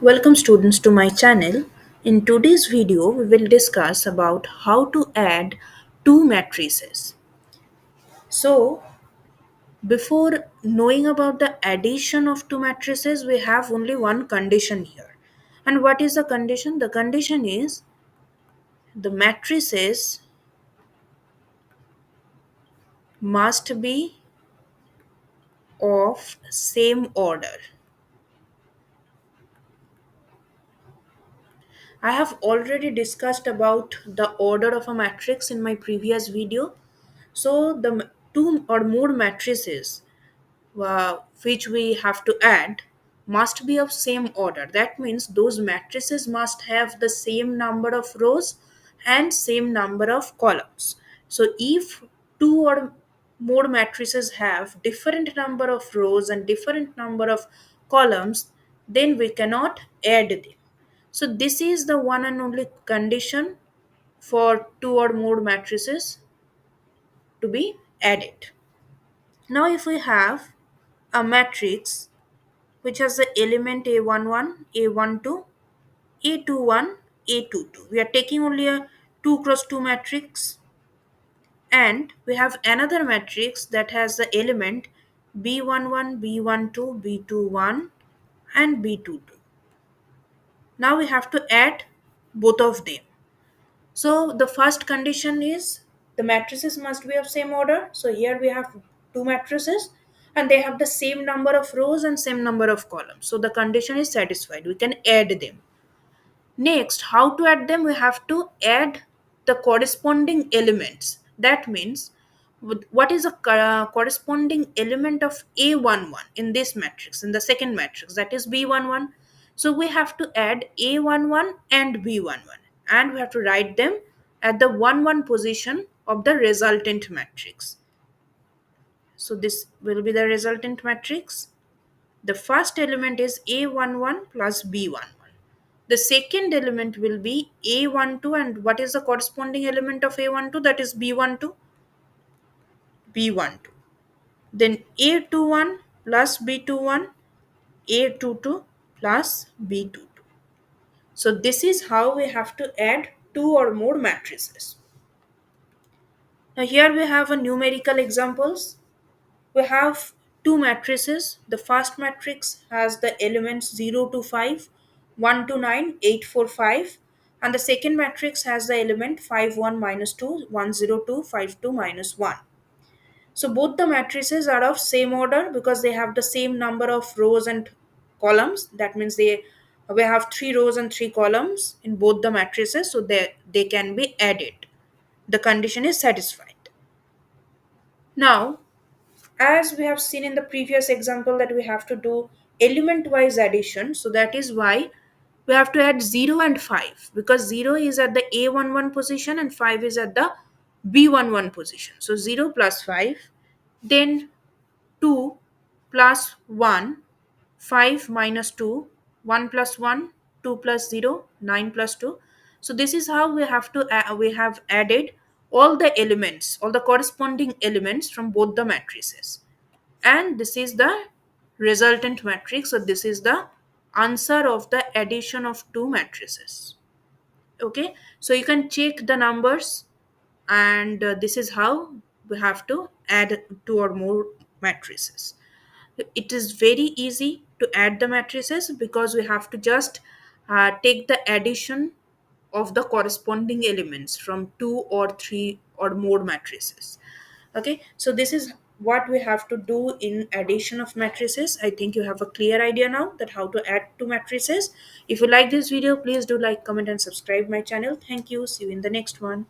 Welcome students to my channel. In today's video, we will discuss about how to add two matrices. So, before knowing about the addition of two matrices, we have only one condition here. And what is the condition? The condition is the matrices must be of same order. I have already discussed about the order of a matrix in my previous video. So, the two or more matrices which we have to add must be of same order. That means those matrices must have the same number of rows and same number of columns. So if two or more matrices have different number of rows and different number of columns, then we cannot add them. So this is the one and only condition for two or more matrices to be added. Now if we have a matrix which has the element A11, A12, A21, A22. We are taking only a 2 cross 2 matrix, and we have another matrix that has the element B11, B12, B21 and B22. Now we have to add both of them. So the first condition is the matrices must be of same order. So here we have two matrices and they have the same number of rows and same number of columns. So the condition is satisfied. We can add them. Next, how to add them? We have to add the corresponding elements. That means what is the corresponding element of A11 in this matrix, in the second matrix, that is B11. So we have to add A11 and B11 and we have to write them at the 1 1 position of the resultant matrix. So this will be the resultant matrix. The first element is A11 plus B11. The second element will be A12, and what is the corresponding element of A12? That is B12, B12. Then A21 plus B21, A22 plus B22. So this is how we have to add two or more matrices. Now here we have a numerical examples. We have two matrices. The first matrix has the elements 0 to 5, 1 to 9, 8, 4, 5. And the second matrix has the element 5, 1, minus 2, 1, 0, 2, 5, 2, minus 1. So both the matrices are of same order because they have the same number of rows and columns. That means we have three rows and three columns in both the matrices, so they can be added. The condition is satisfied. Now, as we have seen in the previous example that we have to do element wise addition, so that is why we have to add 0 and 5 because 0 is at the A11 position and 5 is at the B11 position. So 0 plus 5, then 2 plus 1, 5 minus 2, 1 plus 1, 2 plus 0, 9 plus 2. So this is how we have added all the elements, all the corresponding elements from both the matrices. And this is the resultant matrix. So this is the answer of the addition of two matrices. Okay, so you can check the numbers, and this is how we have to add two or more matrices. It is very easy to add the matrices because we have to just take the addition of the corresponding elements from two or three or more matrices. Okay, so this is what we have to do in addition of matrices. I think you have a clear idea now that how to add two matrices. If you like this video, please do like, comment and subscribe my channel. Thank you. See you in the next one.